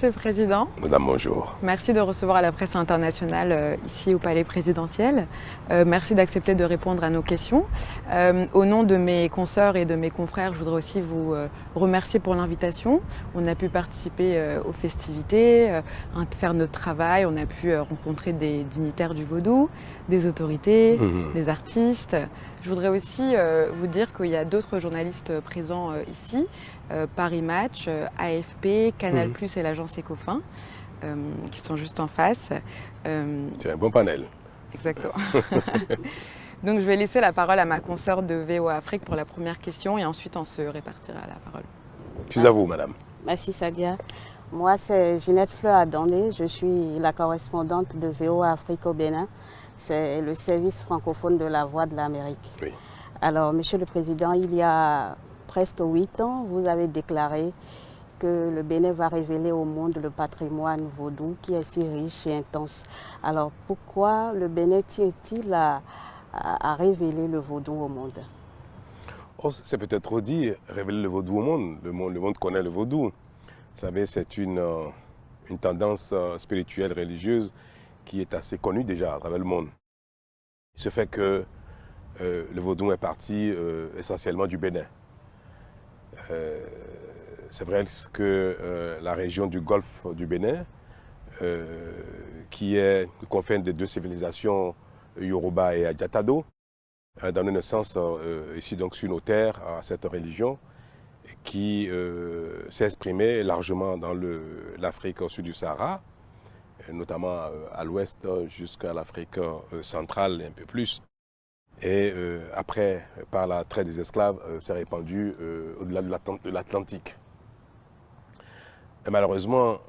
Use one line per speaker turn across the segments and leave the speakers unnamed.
Monsieur le Président.
Madame, bonjour.
Merci de recevoir la presse internationale ici au Palais présidentiel. Merci d'accepter de répondre à nos questions. Au nom de mes consoeurs et de mes confrères, je voudrais aussi vous remercier pour l'invitation. On a pu participer aux festivités, faire notre travail. On a pu rencontrer des dignitaires du vaudou, des autorités, des artistes. Je voudrais aussi vous dire qu'il y a d'autres journalistes présents ici, Paris Match, AFP, Canal+, et l'agence Ecofin, qui sont juste en face.
C'est un bon panel.
Exactement. Donc je vais laisser la parole à ma consoeur de VOA Afrique pour la première question et ensuite on se répartira la parole.
Puis à vous, madame.
Merci Sadia. Moi, c'est Ginette Fleur-Adondé. Je suis la correspondante de VOA Afrique au Bénin. C'est le service francophone de la Voix de l'Amérique.
Oui.
Alors, Monsieur le Président, il y a presque 8 ans, vous avez déclaré que le Bénin va révéler au monde le patrimoine vaudou qui est si riche et intense. Alors, pourquoi le Bénin tient-il à révéler le vaudou au monde?
Oh, c'est peut-être trop dit, révéler le vaudou au monde. Le monde connaît le vaudou. Vous savez, c'est une tendance spirituelle, religieuse, qui est assez connue déjà à travers le monde. Il se fait que le vaudou est parti essentiellement du Bénin. C'est vrai que la région du golfe du Bénin, qui est confine des deux civilisations Yoruba et Adjatado, a donné naissance ici donc sur nos terres à cette religion qui s'est exprimée largement dans l'Afrique au sud du Sahara, notamment à l'ouest jusqu'à l'Afrique centrale et un peu plus. Et après, par la traite des esclaves, s'est répandu au-delà de l'Atlantique. Malheureusement,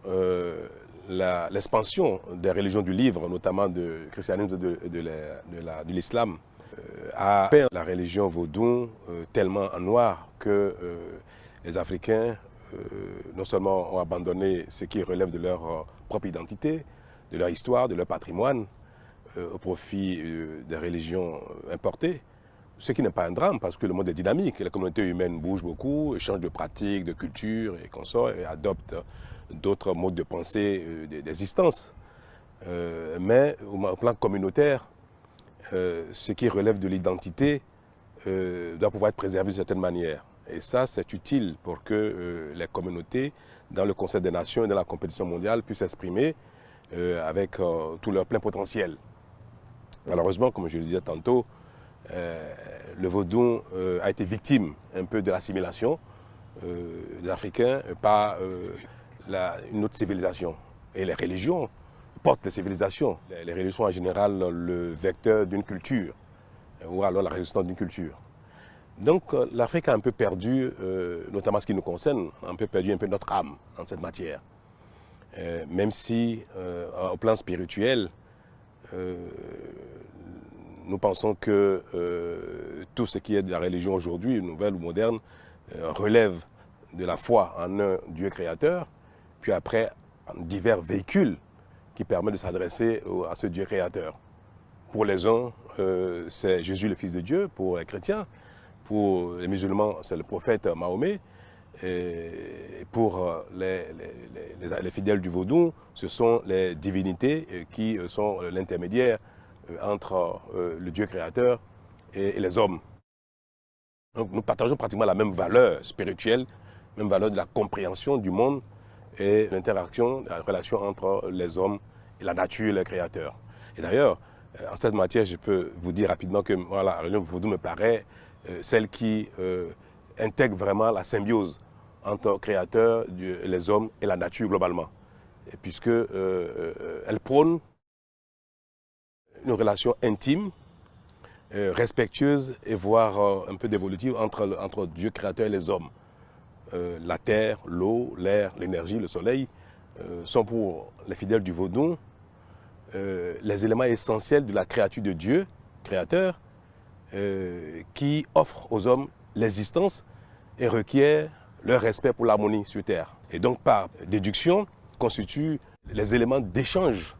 l'expansion des religions du livre, notamment du christianisme et de l'islam, a peint la religion vaudou tellement en noir que les Africains non seulement ont abandonné ce qui relève de leur propre identité, de leur histoire, de leur patrimoine, au profit des religions importées, ce qui n'est pas un drame parce que le monde est dynamique, les communautés humaines bougent beaucoup, changent de pratiques, de culture et consorts et adoptent d'autres modes de pensée d'existence. Mais au plan communautaire, ce qui relève de l'identité doit pouvoir être préservé d'une certaine manière. Et ça, c'est utile pour que les communautés, dans le Conseil des Nations et dans la compétition mondiale, puissent s'exprimer avec tout leur plein potentiel. Malheureusement, comme je le disais tantôt, le vaudou a été victime un peu de l'assimilation des Africains par une autre civilisation. Et les religions portent les civilisations. Les religions sont en général le vecteur d'une culture, ou alors la résistance d'une culture. Donc l'Afrique a un peu perdu, notamment ce qui nous concerne, un peu perdu un peu notre âme en cette matière. Même si, au plan spirituel, nous pensons que tout ce qui est de la religion aujourd'hui, nouvelle ou moderne, relève de la foi en un Dieu créateur, puis après en divers véhicules qui permettent de s'adresser à ce Dieu créateur. Pour les uns, c'est Jésus le Fils de Dieu, pour les chrétiens. Pour les musulmans, c'est le prophète Mahomet. Et pour les fidèles du vaudou, ce sont les divinités qui sont l'intermédiaire entre le Dieu créateur et les hommes. Donc nous partageons pratiquement la même valeur spirituelle, même valeur de la compréhension du monde et l'interaction, la relation entre les hommes et la nature et le créateur. Et d'ailleurs, en cette matière, je peux vous dire rapidement que voilà, la religion vaudou me paraît celle qui intègre vraiment la symbiose entre le créateur, les hommes et la nature globalement. Et puisque elle prône une relation intime, respectueuse et voire un peu dévolutive entre Dieu créateur et les hommes. La terre, l'eau, l'air, l'énergie, le soleil sont pour les fidèles du vaudou les éléments essentiels de la créature de Dieu, créateur, qui offre aux hommes l'existence et requiert leur respect pour l'harmonie sur terre. Et donc par déduction constituent les éléments d'échange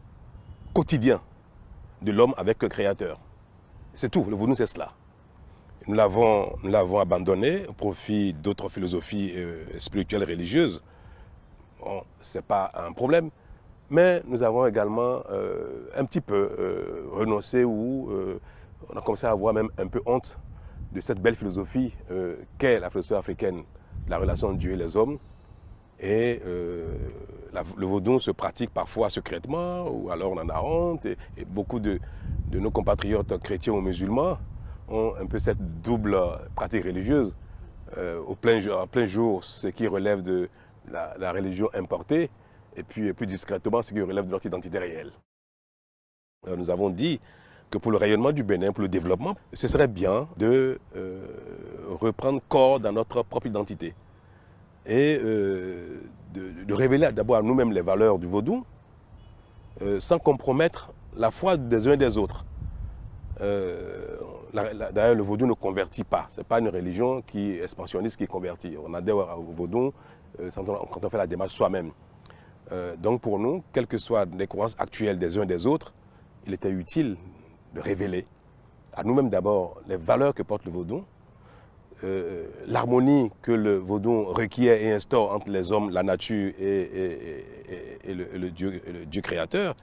quotidien de l'homme avec le créateur. C'est tout, le vaudou c'est cela. Nous l'avons abandonné au profit d'autres philosophies spirituelles et religieuses. bon, ce n'est pas un problème, mais nous avons également un petit peu renoncé ou on a commencé à avoir même un peu honte de cette belle philosophie qu'est la philosophie africaine, la relation entre Dieu et les hommes. Et le vaudou se pratique parfois secrètement, ou alors on en a honte. Et beaucoup de nos compatriotes chrétiens ou musulmans ont un peu cette double pratique religieuse. En plein jour, ce qui relève de la religion importée, et puis plus discrètement, ce qui relève de notre identité réelle. Alors, nous avons dit que pour le rayonnement du Bénin, pour le développement, ce serait bien de reprendre corps dans notre propre identité et de révéler d'abord à nous-mêmes les valeurs du vaudou sans compromettre la foi des uns et des autres. D'ailleurs, le vaudou ne convertit pas. Ce n'est pas une religion qui est expansionniste qui convertit. On adhère au vaudou quand on fait la démarche soi-même. Donc pour nous, quelles que soient les croyances actuelles des uns et des autres, il était utile de révéler à nous-mêmes d'abord les valeurs que porte le vaudou, l'harmonie que le vaudou requiert et instaure entre les hommes, la nature et le Dieu créateur,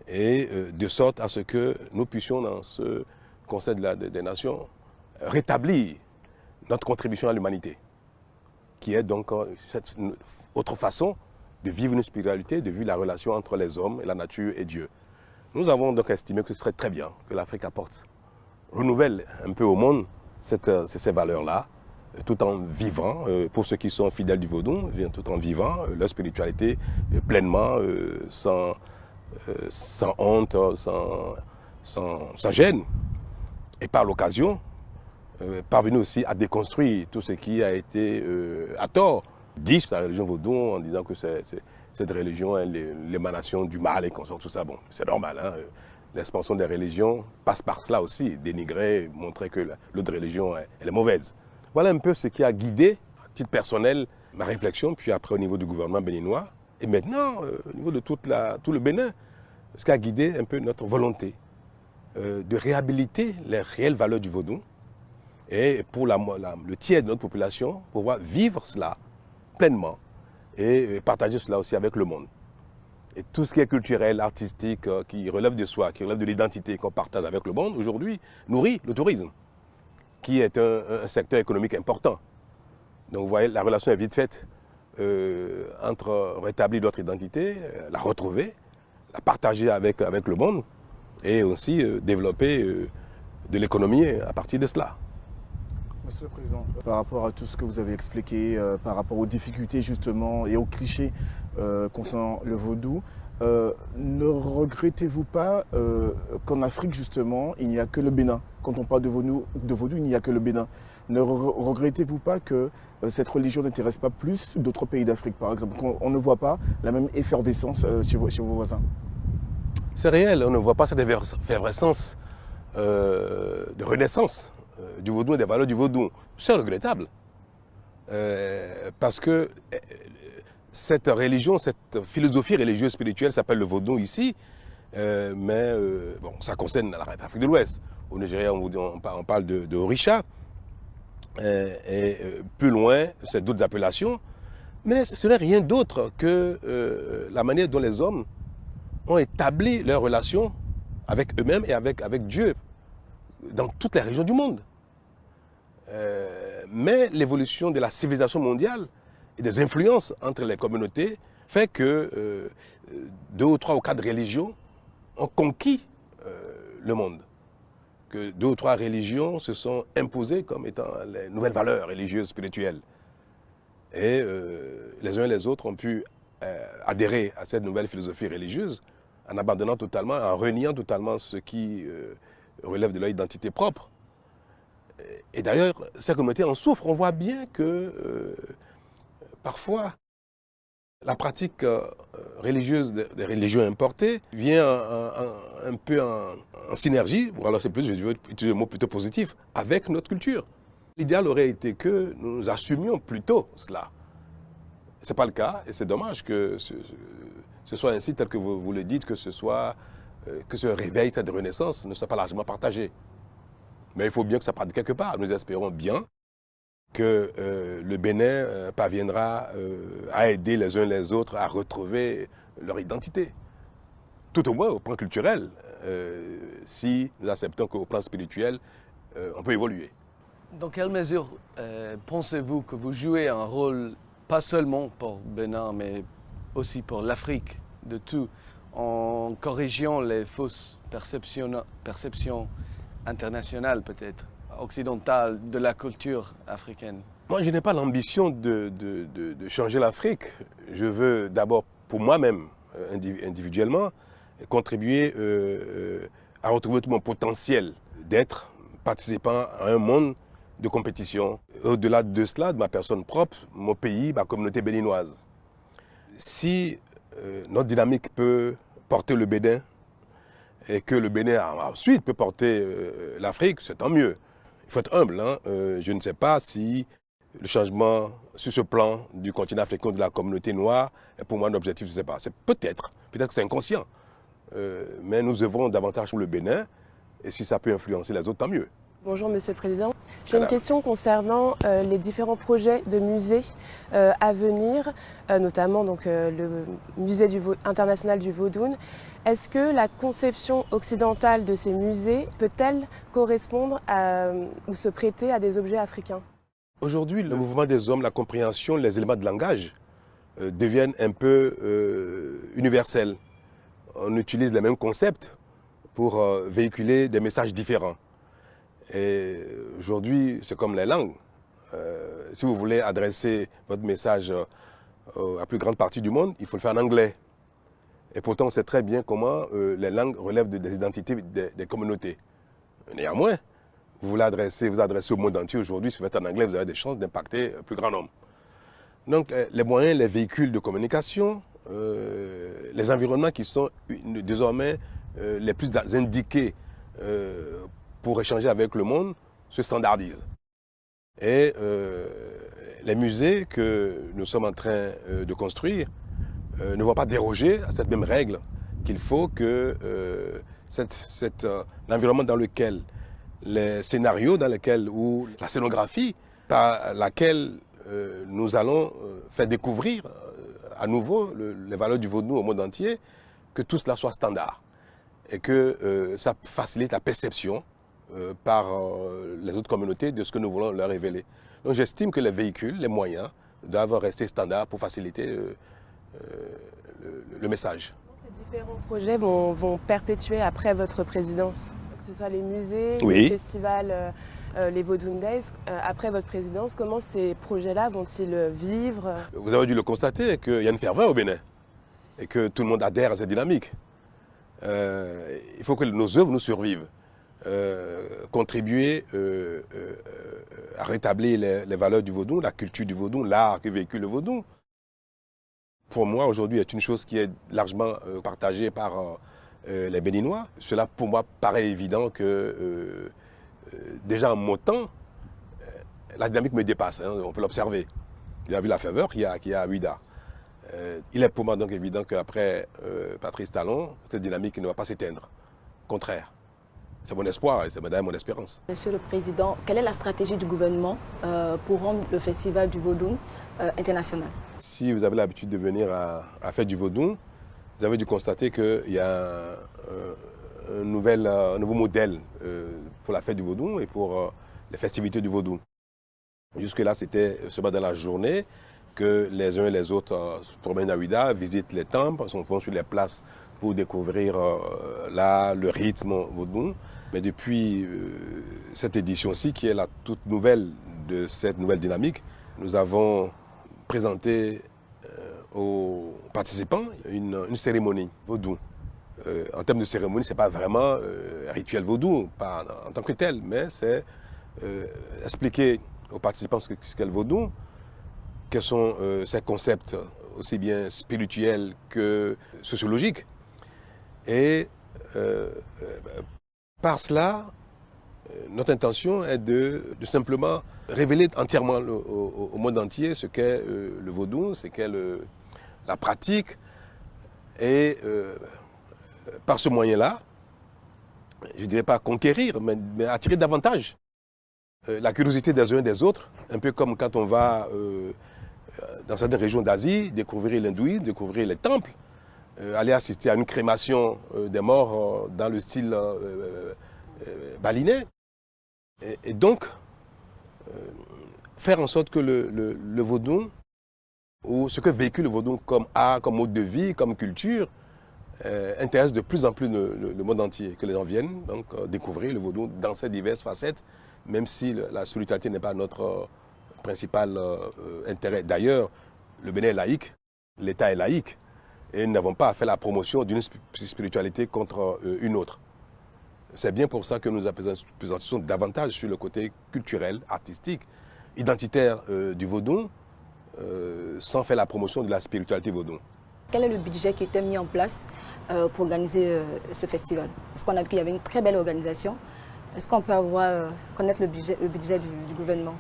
et de sorte à ce que nous puissions dans ce Conseil des Nations rétablir notre contribution à l'humanité, qui est donc cette autre façon de vivre une spiritualité, de vivre la relation entre les hommes et la nature et Dieu. Nous avons donc estimé que ce serait très bien que l'Afrique apporte, renouvelle un peu au monde ces valeurs-là, tout en vivant, pour ceux qui sont fidèles du vaudou, tout en vivant leur spiritualité pleinement, sans honte, sans gêne. Et par l'occasion, parvenir aussi à déconstruire tout ce qui a été à tort dit sur la religion vaudou en disant que cette religion est l'émanation du mal et qu'on sort tout ça. Bon, c'est normal, hein. L'expansion des religions passe par cela aussi, dénigrer, montrer que l'autre religion elle est mauvaise. Voilà un peu ce qui a guidé, à titre personnel, ma réflexion, puis après au niveau du gouvernement béninois, et maintenant au niveau de tout le Bénin, ce qui a guidé un peu notre volonté de réhabiliter les réelles valeurs du vaudou, et pour le tiers de notre population, pouvoir vivre cela pleinement et partager cela aussi avec le monde. Et tout ce qui est culturel, artistique, qui relève de soi, qui relève de l'identité qu'on partage avec le monde, aujourd'hui, nourrit le tourisme, qui est un secteur économique important. Donc vous voyez, la relation est vite faite entre rétablir notre identité, la retrouver, la partager avec le monde, et aussi développer de l'économie à partir de cela.
Monsieur le Président, par rapport à tout ce que vous avez expliqué, par rapport aux difficultés justement et aux clichés concernant le vaudou, ne regrettez-vous pas qu'en Afrique justement, il n'y a que le Bénin? Quand on parle de vaudou, il n'y a que le Bénin. Ne regrettez-vous pas que cette religion n'intéresse pas plus d'autres pays d'Afrique, par exemple, qu'on ne voit pas la même effervescence chez vos voisins?
C'est réel, on ne voit pas cette effervescence de renaissance du vaudou et des valeurs du vaudou. C'est regrettable. Parce que cette religion, cette philosophie religieuse spirituelle s'appelle le vaudou ici, mais bon, ça concerne l'Afrique de l'Ouest. Au Nigeria, on parle de Orisha, et plus loin, c'est d'autres appellations, mais ce n'est rien d'autre que la manière dont les hommes ont établi leur relation avec eux-mêmes et avec Dieu dans toutes les régions du monde. Mais l'évolution de la civilisation mondiale et des influences entre les communautés fait que 2 ou 3 ou 4 religions ont conquis le monde. Que 2 ou 3 religions se sont imposées comme étant les nouvelles valeurs religieuses, spirituelles. Et les uns et les autres ont pu adhérer à cette nouvelle philosophie religieuse en abandonnant totalement, en reniant totalement ce qui relève de leur identité propre. Et d'ailleurs, ces communautés en souffrent. On voit bien que parfois, la pratique religieuse des religions importées vient un peu en synergie, ou alors c'est plus, je veux utiliser un mot plutôt positif, avec notre culture. L'idéal aurait été que nous assumions plutôt cela. Ce n'est pas le cas, et c'est dommage que ce soit ainsi, tel que vous le dites, que ce réveil, cette renaissance ne soit pas largement partagé. Mais il faut bien que ça parte quelque part. Nous espérons bien que le Bénin parviendra à aider les uns les autres à retrouver leur identité. Tout au moins au plan culturel, si nous acceptons qu'au plan spirituel, on peut évoluer.
Dans quelle mesure pensez-vous que vous jouez un rôle, pas seulement pour Bénin, mais aussi pour l'Afrique de tout, en corrigeant les fausses perceptions internationales peut-être, occidentales de la culture africaine?
Moi, je n'ai pas l'ambition de changer l'Afrique. Je veux d'abord, pour moi-même, individuellement, contribuer à retrouver tout mon potentiel d'être participant à un monde de compétition. Au-delà de cela, de ma personne propre, mon pays, ma communauté béninoise. Si notre dynamique peut porter le Bénin et que le Bénin ensuite peut porter l'Afrique, c'est tant mieux. Il faut être humble. Hein? Je ne sais pas si le changement sur ce plan du continent africain, de la communauté noire, est pour moi un objectif, je ne sais pas. C'est peut-être que c'est inconscient. Mais nous œuvrons davantage pour le Bénin et si ça peut influencer les autres, tant mieux.
Bonjour Monsieur le Président. J'ai une question concernant les différents projets de musées à venir, notamment donc, le musée international du Vaudoun. Est-ce que la conception occidentale de ces musées peut-elle correspondre ou se prêter à des objets africains?
Aujourd'hui, le mouvement des hommes, la compréhension, les éléments de langage deviennent un peu universels. On utilise les mêmes concepts pour véhiculer des messages différents. Et aujourd'hui, c'est comme les langues. Si vous voulez adresser votre message à la plus grande partie du monde, il faut le faire en anglais. Et pourtant, on sait très bien comment les langues relèvent des identités des communautés. Néanmoins, vous voulez vous adresser au monde entier aujourd'hui, si vous faites en anglais, vous avez des chances d'impacter un plus grand nombre. Donc, les moyens, les véhicules de communication, les environnements qui sont désormais les plus indiqués pour échanger avec le monde se standardisent. Et les musées que nous sommes en train de construire ne vont pas déroger à cette même règle qu'il faut que l'environnement dans lequel, les scénarios dans lesquels, ou la scénographie par laquelle nous allons faire découvrir à nouveau les valeurs du vaudou au monde entier, que tout cela soit standard et que ça facilite la perception par les autres communautés de ce que nous voulons leur révéler. Donc j'estime que les véhicules, les moyens doivent rester standards pour faciliter le message.
Ces différents projets vont perpétuer après votre présidence, que ce soit les musées,
oui,
les festivals, les Vaudoun Days, après votre présidence, comment ces projets-là vont-ils vivre?
Vous avez dû le constater qu'il y a une ferveur au Bénin et que tout le monde adhère à cette dynamique. Il faut que nos œuvres nous survivent. Contribuer à rétablir les valeurs du vaudou, la culture du vaudou, l'art que véhicule le vaudou. Pour moi, aujourd'hui, est une chose qui est largement partagée par les Béninois. Cela, pour moi, paraît évident que, déjà en mon temps, la dynamique me dépasse, hein, on peut l'observer. Il y a vu la ferveur qu'il y a à Ouida. Il est pour moi donc évident qu'après Patrice Talon, cette dynamique ne va pas s'éteindre. Au contraire. C'est mon espoir et c'est d'ailleurs mon espérance.
Monsieur le Président, quelle est la stratégie du gouvernement pour rendre le festival du Vaudoun international? Si
vous avez l'habitude de venir à la fête du Vaudoun, vous avez dû constater qu'il y a un nouveau modèle pour la fête du Vaudoun et pour les festivités du Vaudoun. Jusque-là, c'était seulement dans la journée que les uns et les autres se promènent à Ouida, visitent les temples, vont sur les places pour découvrir le rythme vaudou. Mais depuis cette édition-ci, qui est la toute nouvelle de cette nouvelle dynamique, nous avons présenté aux participants une cérémonie vaudou. En termes de cérémonie, ce n'est pas vraiment un rituel vaudou, pas en tant que tel, mais c'est expliquer aux participants ce qu'est le vaudou, quels sont ces concepts aussi bien spirituels que sociologiques. Et par cela, notre intention est de simplement révéler entièrement au monde entier ce qu'est le vaudou, ce qu'est la pratique. Et par ce moyen-là, je ne dirais pas conquérir, mais attirer davantage la curiosité des uns et des autres, un peu comme quand on va dans certaines régions d'Asie, découvrir l'hindouisme, découvrir les temples, aller assister à une crémation des morts dans le style balinais. Et donc, faire en sorte que le vaudou, ou ce que véhicule le vaudou comme art, comme mode de vie, comme culture, intéresse de plus en plus le monde entier, que les gens viennent donc découvrir le vaudou dans ses diverses facettes, même si la spiritualité n'est pas notre principal intérêt. D'ailleurs, le Bénin est laïque, l'État est laïque, et nous n'avons pas à faire la promotion d'une spiritualité contre une autre. C'est bien pour ça que nous apprécions davantage sur le côté culturel, artistique, identitaire du vaudou, sans faire la promotion de la spiritualité vaudou.
Quel est le budget qui était mis en place pour organiser ce festival? Parce qu'on a vu qu'il y avait une très belle organisation. Est-ce qu'on peut connaître le budget du gouvernement?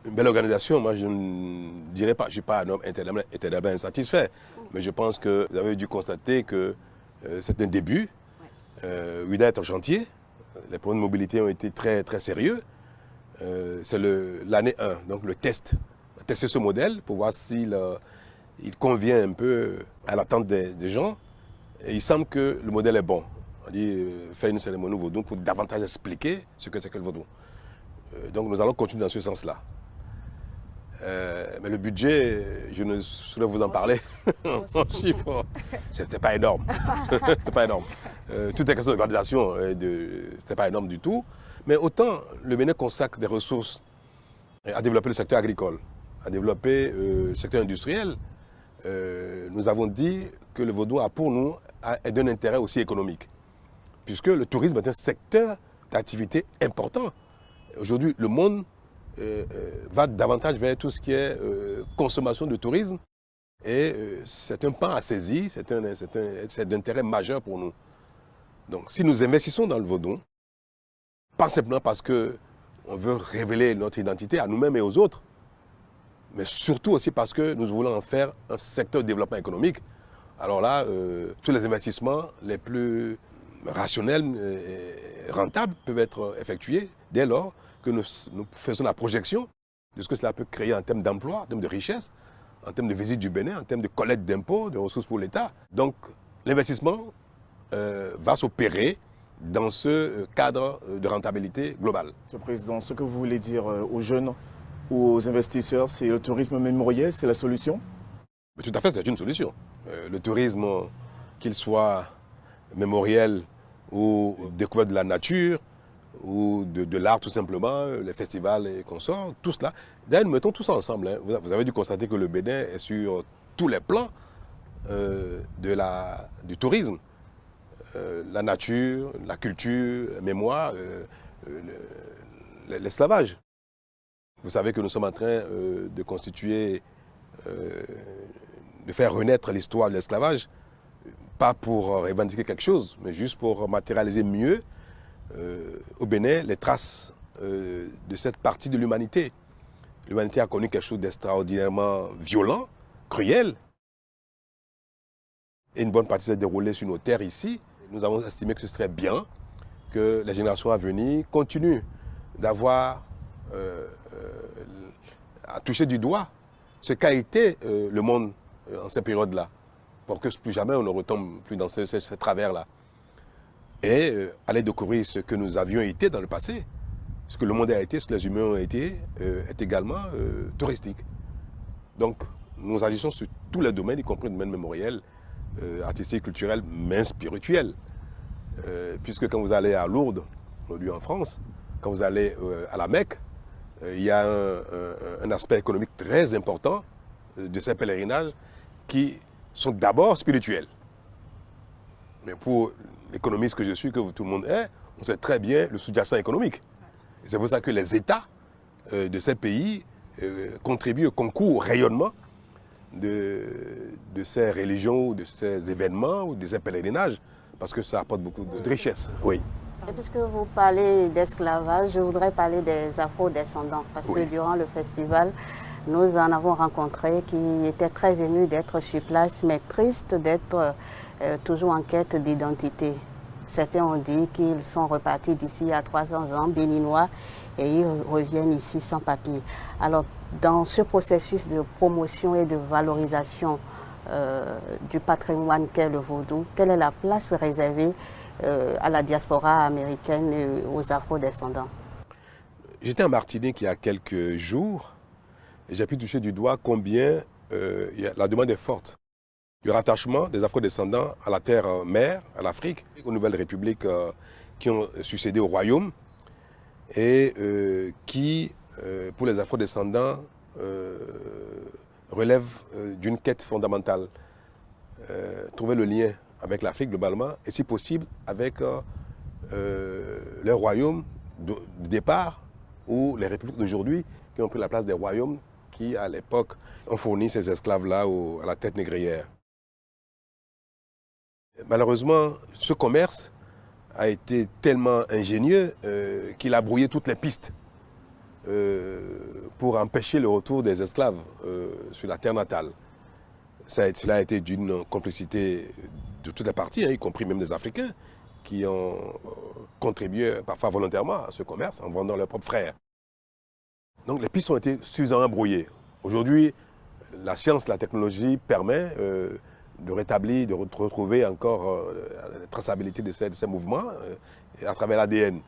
Une belle organisation, moi je ne dirais pas, je ne suis pas un homme éternellement insatisfait, mais je pense que vous avez dû constater que c'est un début. Ouida est en chantier, les problèmes de mobilité ont été très, très sérieux. C'est l'année 1, donc le test. On a testé ce modèle pour voir s'il il convient un peu à l'attente des gens. Et il semble que le modèle est bon. On dit faire une cérémonie vaudou pour davantage expliquer ce que c'est que le vaudou. Donc nous allons continuer dans ce sens-là. Mais le budget, je ne saurais vous en parler en chiffres. C'était pas énorme. C'était pas énorme. Tout est question d'organisation, c'était pas énorme du tout. Mais autant le Bénin consacre des ressources à développer le secteur agricole, à développer le secteur industriel, nous avons dit que le vaudou a pour nous est d'un intérêt aussi économique. Puisque le tourisme est un secteur d'activité important. Aujourd'hui, le monde va davantage vers tout ce qui est consommation de tourisme. Et c'est un pan à saisir, c'est d'intérêt majeur pour nous. Donc si nous investissons dans le vaudou, pas simplement parce qu'on veut révéler notre identité à nous-mêmes et aux autres, mais surtout aussi parce que nous voulons en faire un secteur de développement économique. Alors là, tous les investissements les plus rationnels et rentables peuvent être effectués dès lors que nous faisons la projection de ce que cela peut créer en termes d'emploi, en termes de richesse, en termes de visite du Bénin, en termes de collecte d'impôts, de ressources pour l'État. Donc l'investissement va s'opérer dans ce cadre de rentabilité globale.
Monsieur le Président, ce que vous voulez dire aux jeunes ou aux investisseurs, c'est le tourisme mémoriel, c'est la solution?
Mais tout à fait, c'est une solution. Le tourisme, qu'il soit mémoriel ou découverte de la nature, ou de l'art tout simplement, les festivals et consorts, tout cela. D'ailleurs, nous mettons tout ça ensemble. Hein. Vous avez dû constater que le Bénin est sur tous les plans du tourisme. La nature, la culture, la mémoire, l'esclavage. Vous savez que nous sommes en train de constituer, de faire renaître l'histoire de l'esclavage, pas pour revendiquer quelque chose, mais juste pour matérialiser mieux au Bénin les traces de cette partie de l'humanité. L'humanité a connu quelque chose d'extraordinairement violent, cruel. Et une bonne partie s'est déroulée sur nos terres ici. Nous avons estimé que ce serait bien que les générations à venir continuent d'avoir à toucher du doigt ce qu'a été le monde en ces périodes-là, pour que plus jamais on ne retombe plus dans ce travers-là. Et aller découvrir ce que nous avions été dans le passé, ce que le monde a été, ce que les humains ont été, est également touristique. Donc nous agissons sur tous les domaines, y compris le domaine mémoriel, artistique, culturel, mais spirituel. Puisque quand vous allez à Lourdes, aujourd'hui en France, quand vous allez à la Mecque, il y a un aspect économique très important de ces pèlerinages qui sont d'abord spirituels. Mais pour l'économiste que je suis, que tout le monde est, on sait très bien le sous-jacent économique. C'est pour ça que les États de ces pays contribuent au concours, au rayonnement de ces religions, de ces événements ou de ces pèlerinages, parce que ça apporte beaucoup de richesse. Oui.
Et puisque vous parlez d'esclavage, je voudrais parler des afro-descendants, parce que durant le festival, nous en avons rencontré qui étaient très émus d'être sur place, mais tristes d'être toujours en quête d'identité. certains ont dit qu'ils sont repartis d'ici à 300 ans, béninois, et ils reviennent ici sans papier. Alors, dans ce processus de promotion et de valorisation du patrimoine qu'est le vaudou, quelle est la place réservée à la diaspora américaine et aux afro-descendants?
J'étais en Martinique il y a quelques jours et j'ai pu toucher du doigt combien la demande est forte. Du rattachement des afro-descendants à la terre-mère, à l'Afrique, aux nouvelles républiques qui ont succédé au royaume et qui, pour les afro-descendants, relève d'une quête fondamentale. Trouver le lien avec l'Afrique globalement et si possible avec leur royaume de départ ou les républiques d'aujourd'hui qui ont pris la place des royaumes qui à l'époque ont fourni ces esclaves-là à la tête négrière. Malheureusement, ce commerce a été tellement ingénieux qu'il a brouillé toutes les pistes pour empêcher le retour des esclaves sur la terre natale. Cela a été d'une complicité de toutes les parties, y compris même des Africains, qui ont contribué parfois volontairement à ce commerce en vendant leurs propres frères. Donc les pistes ont été suffisamment brouillées. Aujourd'hui, la science, la technologie permet de rétablir, de retrouver encore la traçabilité de ces mouvements à travers l'ADN.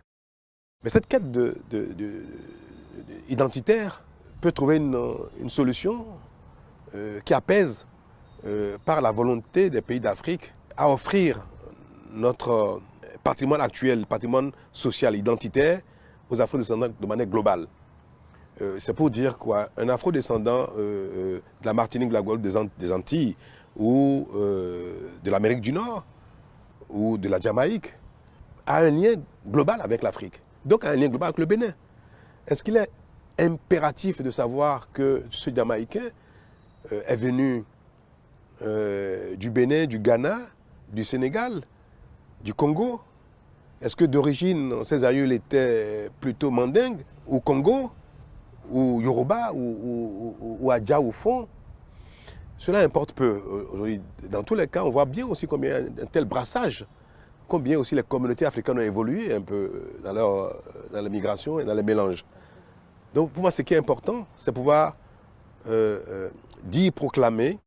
Mais cette quête identitaire peut trouver une solution qui apaise par la volonté des pays d'Afrique à offrir notre patrimoine actuel, patrimoine social, identitaire aux afro-descendants de manière globale. C'est pour dire quoi, un afro-descendant de la Martinique, de la Guadeloupe, des Antilles ou de l'Amérique du Nord ou de la Jamaïque a un lien global avec l'Afrique, donc a un lien global avec le Bénin. Est-ce qu'il est impératif de savoir que ce Jamaïcain est venu du Bénin, du Ghana, du Sénégal, du Congo? Est-ce que d'origine, ses aïeux étaient plutôt mandingues, ou Congo, ou Yoruba, ou Adja ou Fon? Cela importe peu aujourd'hui. Dans tous les cas, on voit bien aussi combien un tel brassage, combien aussi les communautés africaines ont évolué un peu dans la migration et dans les mélanges. Donc pour moi, ce qui est important, c'est pouvoir dire, proclamer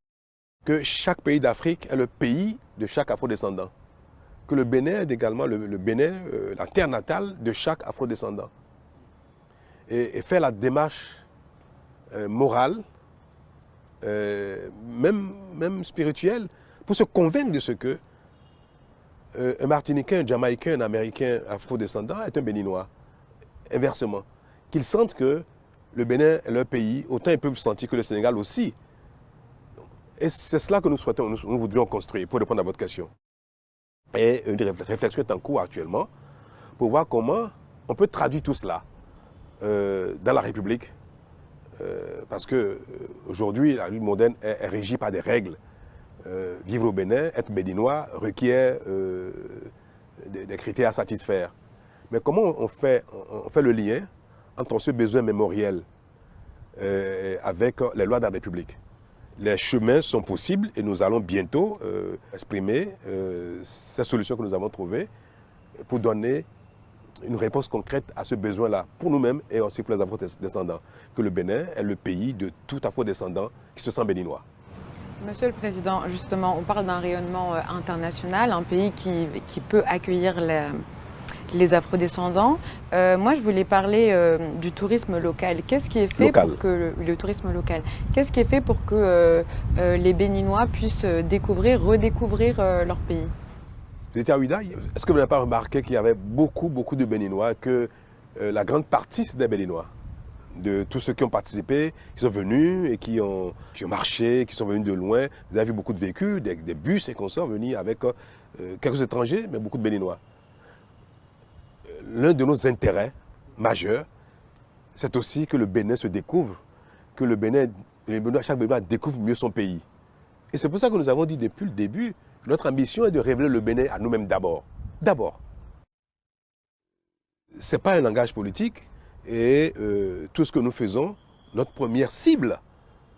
que chaque pays d'Afrique est le pays de chaque afro-descendant. Que le Bénin est également le Bénin, la terre natale de chaque afro-descendant. Et faire la démarche morale, même spirituelle, pour se convaincre de ce que un Martiniquais, un Jamaïcain, un Américain afro-descendant est un Béninois. Inversement. Qu'ils sentent que le Bénin est leur pays, autant ils peuvent sentir que le Sénégal aussi. Et c'est cela que nous souhaitons, nous voudrions construire, pour répondre à votre question. Et une réflexion est en cours actuellement pour voir comment on peut traduire tout cela dans la République. Parce qu'aujourd'hui, la vie moderne est régie par des règles. Vivre au Bénin, être béninois, requiert des critères à satisfaire. Mais comment on fait le lien entre ce besoin mémoriel avec les lois de la République? Les chemins sont possibles et nous allons bientôt exprimer ces solutions que nous avons trouvées pour donner une réponse concrète à ce besoin-là, pour nous-mêmes et aussi pour les afro-descendants, que le Bénin est le pays de tout afro-descendant qui se sent béninois.
Monsieur le Président, justement, on parle d'un rayonnement international, un pays qui peut accueillir les afro-descendants. Moi, je voulais parler du tourisme local. Qu'est-ce qui est fait pour que le tourisme local? Qu'est-ce qui est fait pour que les Béninois puissent découvrir, redécouvrir leur pays?
Vous étiez à Ouidaï. Est-ce que vous n'avez pas remarqué qu'il y avait beaucoup de Béninois, que la grande partie c'est des Béninois, de tous ceux qui ont participé, qui sont venus et qui ont marché, qui sont venus de loin. Vous avez vu beaucoup de véhicules, des bus et consorts venus avec quelques étrangers, mais beaucoup de Béninois. L'un de nos intérêts majeurs, c'est aussi que le Bénin se découvre, que chaque Béninois découvre mieux son pays. Et c'est pour ça que nous avons dit depuis le début, notre ambition est de révéler le Bénin à nous-mêmes d'abord. D'abord. Ce n'est pas un langage politique et tout ce que nous faisons, notre première cible,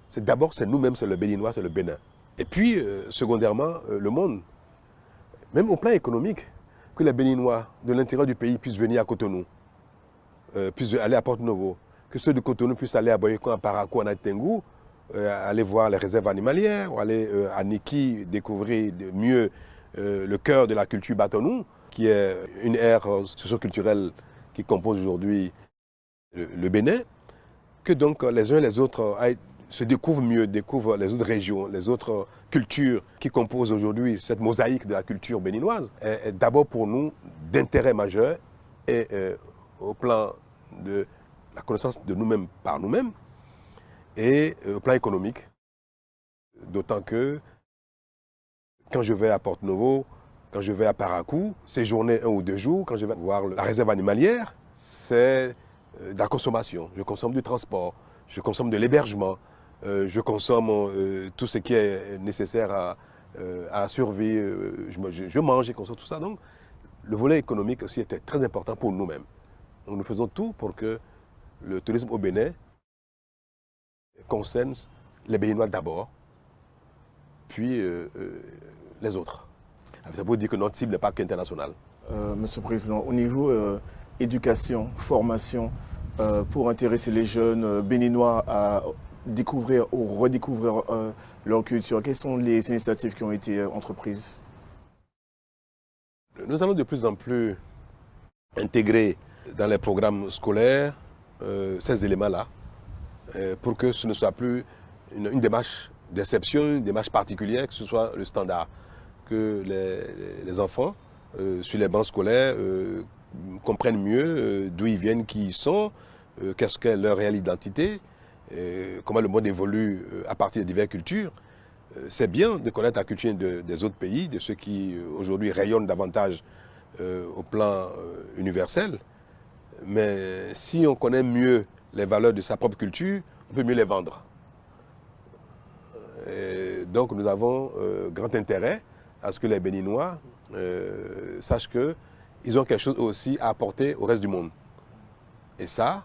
c'est d'abord nous-mêmes, c'est le Béninois, c'est le Bénin. Et puis, secondairement, le monde. Même au plan économique, que les Béninois de l'intérieur du pays puissent venir à Cotonou, puissent aller à Porto-Novo, que ceux de Cotonou puissent aller à Boyacon, à Parakou, à Naitengu, aller voir les réserves animalières, ou aller à Niki découvrir mieux le cœur de la culture Batonou, qui est une ère socio-culturelle qui compose aujourd'hui le Bénin, que donc les uns et les autres se découvrent mieux, découvrent les autres régions, les autres cultures qui composent aujourd'hui cette mosaïque de la culture béninoise, est d'abord pour nous d'intérêt majeur et au plan de la connaissance de nous-mêmes par nous-mêmes et au plan économique. D'autant que quand je vais à Porto-Novo, quand je vais à Parakou, séjourner 1 ou 2 jours, quand je vais voir la réserve animalière, c'est de la consommation. Je consomme du transport, je consomme de l'hébergement, je consomme tout ce qui est nécessaire à la survie, je mange et consomme tout ça. Donc, le volet économique aussi était très important pour nous-mêmes. Donc, nous faisons tout pour que le tourisme au Bénin concerne les Béninois d'abord, puis les autres. Ça veut dire que notre cible n'est pas qu'internationale.
Monsieur le Président, au niveau éducation, formation, pour intéresser les jeunes béninois à découvrir ou redécouvrir leur culture, quelles sont les initiatives qui ont été entreprises?
Nous allons de plus en plus intégrer dans les programmes scolaires ces éléments-là, pour que ce ne soit plus une démarche d'exception, une démarche particulière, que ce soit le standard. Que les enfants, sur les bancs scolaires, comprennent mieux d'où ils viennent, qui ils sont, qu'est-ce qu'est leur réelle identité, comment le monde évolue à partir de diverses cultures. C'est bien de connaître la culture des autres pays, de ceux qui aujourd'hui rayonnent davantage au plan universel. Mais si on connaît mieux les valeurs de sa propre culture, on peut mieux les vendre. Et donc nous avons grand intérêt à ce que les Béninois sachent qu'ils ont quelque chose aussi à apporter au reste du monde. Et ça,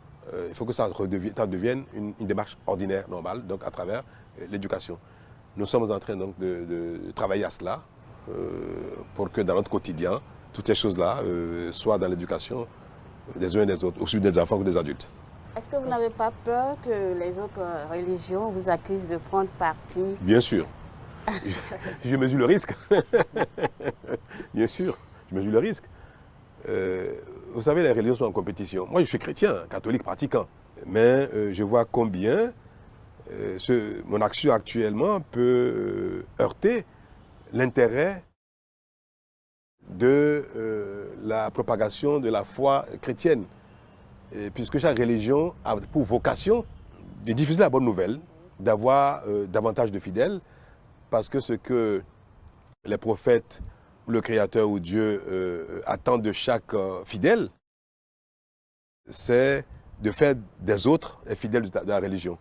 il faut que ça devienne une démarche ordinaire, normale, donc à travers l'éducation. Nous sommes en train donc de travailler à cela pour que dans notre quotidien, toutes ces choses-là soient dans l'éducation des uns et des autres, aussi des enfants que des adultes.
Est-ce que vous n'avez pas peur que les autres religions vous accusent de prendre parti?
Bien sûr. Je mesure le risque. Bien sûr, je mesure le risque. Vous savez, les religions sont en compétition. Moi, je suis chrétien, catholique pratiquant. Mais je vois combien mon action actuellement peut heurter l'intérêt de la propagation de la foi chrétienne. Puisque chaque religion a pour vocation de diffuser la bonne nouvelle, d'avoir davantage de fidèles, parce que ce que les prophètes, ou le Créateur ou Dieu attendent de chaque fidèle, c'est de faire des autres les fidèles de la religion.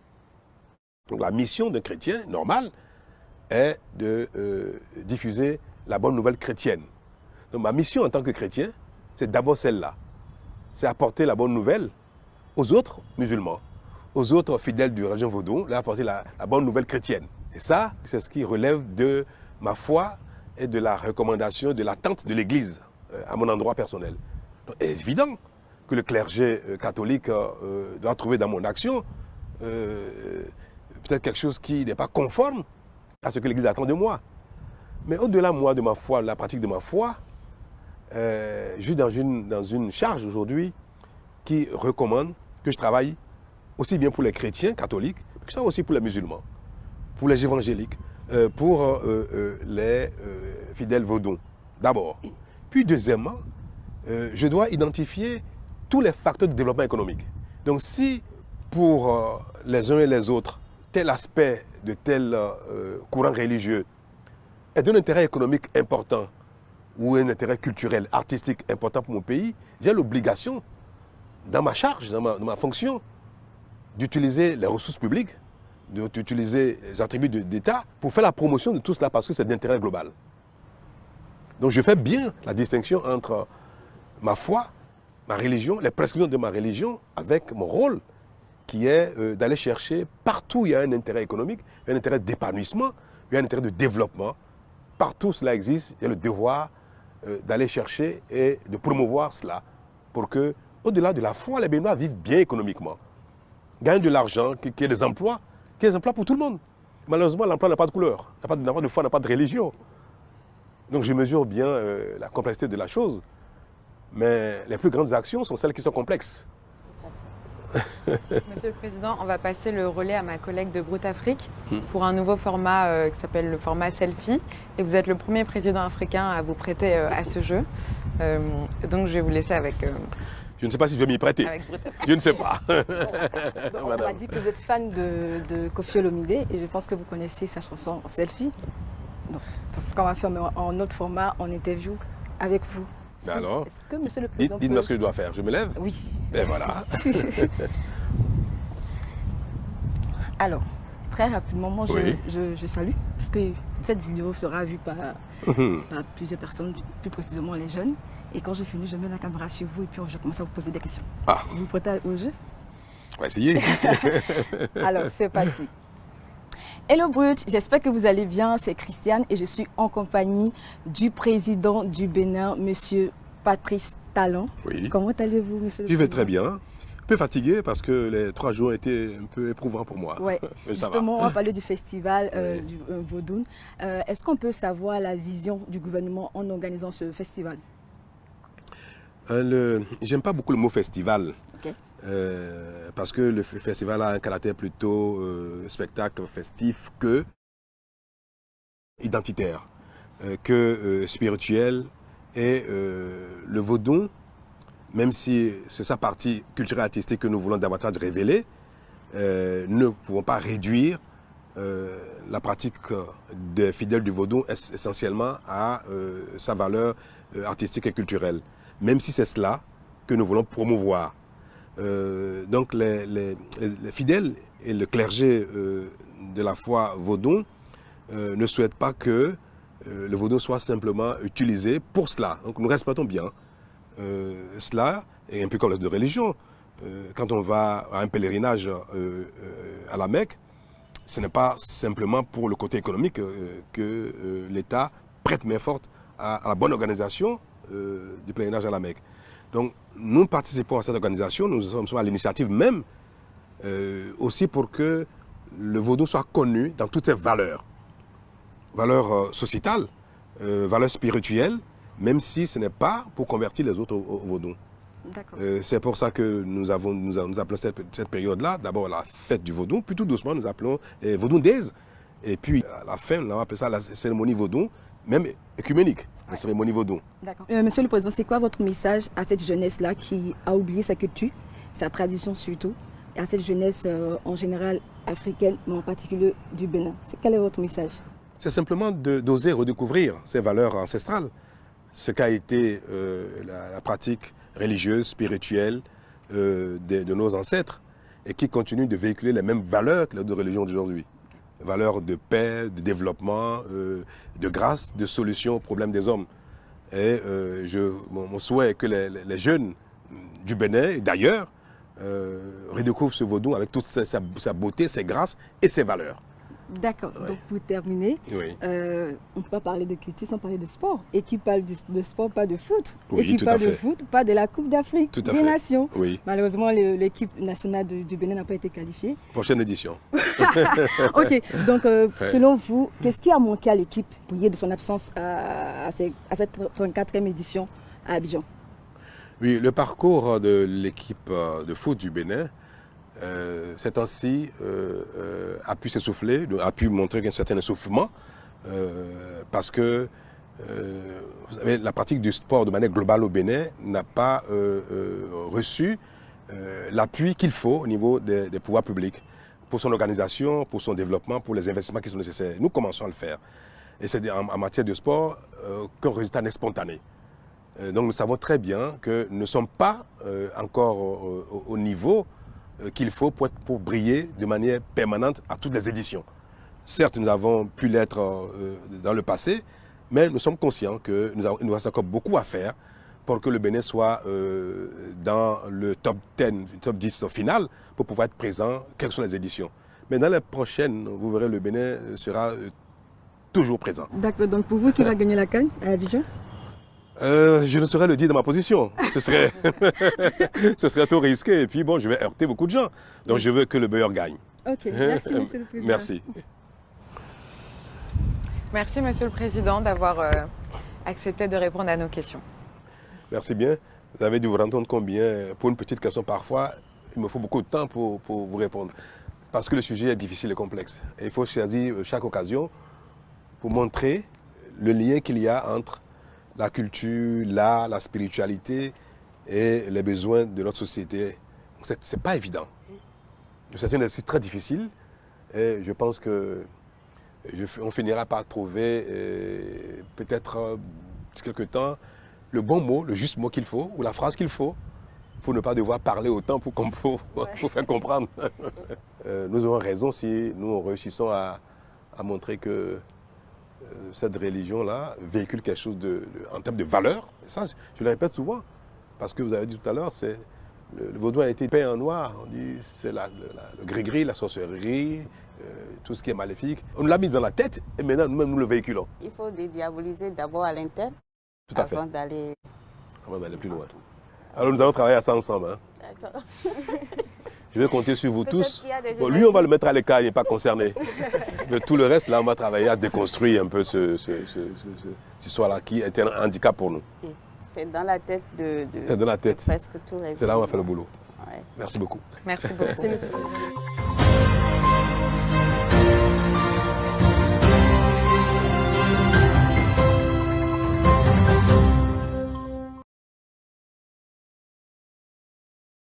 Donc la mission d'un chrétien normal est de diffuser la bonne nouvelle chrétienne. Donc ma mission en tant que chrétien, c'est d'abord celle-là. C'est apporter la bonne nouvelle aux autres musulmans, aux autres fidèles de la religion vaudou, leur apporter la bonne nouvelle chrétienne. Et ça, c'est ce qui relève de ma foi et de la recommandation, de l'attente de l'Église à mon endroit personnel. Donc, il est évident que le clergé catholique doit trouver dans mon action peut-être quelque chose qui n'est pas conforme à ce que l'Église attend de moi. Mais au-delà, moi, de ma foi, de la pratique de ma foi, je suis dans une charge aujourd'hui qui recommande que je travaille aussi bien pour les chrétiens catholiques, que ça aussi pour les musulmans, pour les évangéliques, pour les fidèles vaudous, d'abord. Puis deuxièmement, je dois identifier tous les facteurs de développement économique. Donc si pour les uns et les autres, tel aspect de tel courant religieux est d'un intérêt économique important, ou un intérêt culturel, artistique important pour mon pays, j'ai l'obligation, dans ma charge, dans ma fonction, d'utiliser les ressources publiques, d'utiliser les attributs d'État pour faire la promotion de tout cela parce que c'est d'intérêt global. Donc je fais bien la distinction entre ma foi, ma religion, les prescriptions de ma religion avec mon rôle qui est d'aller chercher partout où il y a un intérêt économique, un intérêt d'épanouissement, il y a un intérêt de développement. Partout où cela existe, il y a le devoir d'aller chercher et de promouvoir cela pour que, au-delà de la foi, les Béninois vivent bien économiquement, gagnent de l'argent, qu'il y ait des emplois pour tout le monde. Malheureusement, l'emploi n'a pas de couleur, n'a pas de foi, n'a pas de religion. Donc je mesure bien la complexité de la chose, mais les plus grandes actions sont celles qui sont complexes.
Monsieur le Président, on va passer le relais à ma collègue de Brut Afrique pour un nouveau format qui s'appelle le format selfie. Et vous êtes le premier président africain à vous prêter à ce jeu. Donc je vais vous laisser avec...
Je ne sais pas si je vais m'y prêter. Je ne sais pas.
On m'a dit que vous êtes fan de Koffi Olomide et je pense que vous connaissez sa chanson Selfie. Donc, ce qu'on va faire en autre format, en interview avec vous. Est-ce que Monsieur le Président
dites-moi ce que je dois faire. Je me lève?
Oui.
Et voilà.
Alors, très rapidement, moi je salue, parce que cette vidéo sera vue par plusieurs personnes, plus précisément les jeunes. Et quand je finis, je mets la caméra sur vous et puis je commence à vous poser des questions.
Ah.
Vous prêtez au jeu?
On va essayer.
Alors, c'est parti. Hello Brut, j'espère que vous allez bien, c'est Christiane et je suis en compagnie du président du Bénin, Monsieur Patrice Talon.
Oui.
Comment allez-vous, Monsieur le Président?
Je vais très bien. Un peu fatigué parce que les 3 jours étaient un peu éprouvants pour moi.
Ouais. Justement, on va parler du festival du Vodun. Est-ce qu'on peut savoir la vision du gouvernement en organisant ce festival?
J'aime pas beaucoup le mot festival.
Okay.
Parce que le festival a un caractère plutôt spectacle festif que identitaire, que spirituel. Et le vaudou, même si c'est sa partie culturelle artistique que nous voulons davantage révéler, ne pouvons pas réduire la pratique des fidèles du vaudou essentiellement à sa valeur artistique et culturelle, même si c'est cela que nous voulons promouvoir. Donc les fidèles et le clergé de la foi vaudou ne souhaitent pas que le vaudou soit simplement utilisé pour cela. Donc nous respectons bien cela, et un peu comme les de religion. Quand on va à un pèlerinage à la Mecque, ce n'est pas simplement pour le côté économique que l'État prête main forte à la bonne organisation du pèlerinage à la Mecque. Donc nous participons à cette organisation, nous sommes à l'initiative même, aussi pour que le vaudou soit connu dans toutes ses valeurs. Valeurs sociétales, valeurs spirituelles, même si ce n'est pas pour convertir les autres au vaudou. C'est pour ça que nous appelons cette période-là, d'abord la fête du vaudou, puis tout doucement nous appelons Vaudou Days. Et puis à la fin, on appelle ça la cérémonie vaudou, même œcuménique, la cérémonie vaudou.
D'accord. Monsieur le Président, c'est quoi votre message à cette jeunesse-là qui a oublié sa culture, sa tradition surtout, et à cette jeunesse en général africaine, mais en particulier du Bénin? Quel est votre message?
C'est simplement d'oser redécouvrir ces valeurs ancestrales, ce qu'a été la pratique religieuse, spirituelle de nos ancêtres, et qui continue de véhiculer les mêmes valeurs que les autres religions d'aujourd'hui. Valeurs de paix, de développement, de grâce, de solution aux problèmes des hommes. Et mon souhait est que les jeunes du Bénin et d'ailleurs redécouvrent ce vaudou avec toute sa beauté, ses grâces et ses valeurs.
D'accord. Ouais. Donc pour terminer, on ne peut pas parler de culture sans parler de sport. Et qui parle de sport, pas de foot.
Oui,
et qui parle de foot, pas de la Coupe d'Afrique des Nations.
Oui.
Malheureusement, l'équipe nationale du Bénin n'a pas été qualifiée.
Prochaine édition.
Ok. Donc selon vous, qu'est-ce qui a manqué à l'équipe pour lier de son absence à cette 34e édition à Abidjan?
Oui, le parcours de l'équipe de foot du Bénin, ces temps-ci, a pu s'essouffler, a pu montrer un certain essoufflement, parce que vous savez, la pratique du sport de manière globale au Bénin n'a pas reçu l'appui qu'il faut au niveau des pouvoirs publics pour son organisation, pour son développement, pour les investissements qui sont nécessaires. Nous commençons à le faire. Et c'est en matière de sport qu'un résultat n'est spontané. Donc nous savons très bien que nous ne sommes pas encore au niveau qu'il faut pour briller de manière permanente à toutes les éditions. Certes, nous avons pu l'être dans le passé, mais nous sommes conscients qu'il nous reste encore beaucoup à faire pour que le Bénin soit dans le top 10, top 10 final, pour pouvoir être présent, quelles sont les éditions. Mais dans les prochaines, vous verrez, le Bénin sera toujours présent.
D'accord, donc pour vous, qui va gagner la CAN à Abidjan?
Je ne saurais le dire dans ma position. Ce serait, ce serait trop risqué. Et puis bon, je vais heurter beaucoup de gens. Donc je veux que le meilleur gagne.
Ok, merci Monsieur le Président.
Merci.
Merci Monsieur le Président d'avoir accepté de répondre à nos questions.
Merci bien. Vous avez dû vous rendre compte combien, pour une petite question parfois, il me faut beaucoup de temps pour vous répondre. Parce que le sujet est difficile et complexe. Et il faut choisir chaque occasion pour montrer le lien qu'il y a entre la culture, l'art, la spiritualité et les besoins de notre société. Ce n'est pas évident. C'est un exercice très difficile et je pense qu'on finira par trouver peut-être quelque temps le bon mot, le juste mot qu'il faut ou la phrase qu'il faut pour ne pas devoir parler autant pour faire comprendre. Nous aurons raison si nous réussissons à montrer que cette religion-là véhicule quelque chose en termes de valeur. Et ça, je le répète souvent, parce que vous avez dit tout à l'heure, le vaudou a été peint en noir. On dit c'est le gris-gris, la sorcellerie, tout ce qui est maléfique. On nous l'a mis dans la tête et maintenant nous-mêmes nous le véhiculons.
Il faut dédiaboliser d'abord à l'interne avant d'aller
plus loin. Alors nous allons travailler à ça ensemble. Hein.
D'accord.
Je vais compter sur vous tous. Bon, lui, on va le mettre à l'écart, il n'est pas concerné. Mais tout le reste, là, on va travailler à déconstruire un peu cette histoire-là qui est un handicap pour nous.
C'est dans la tête de
presque
tous les.
C'est là où on va faire le boulot.
Ouais.
Merci beaucoup.
Merci beaucoup.
Merci, monsieur.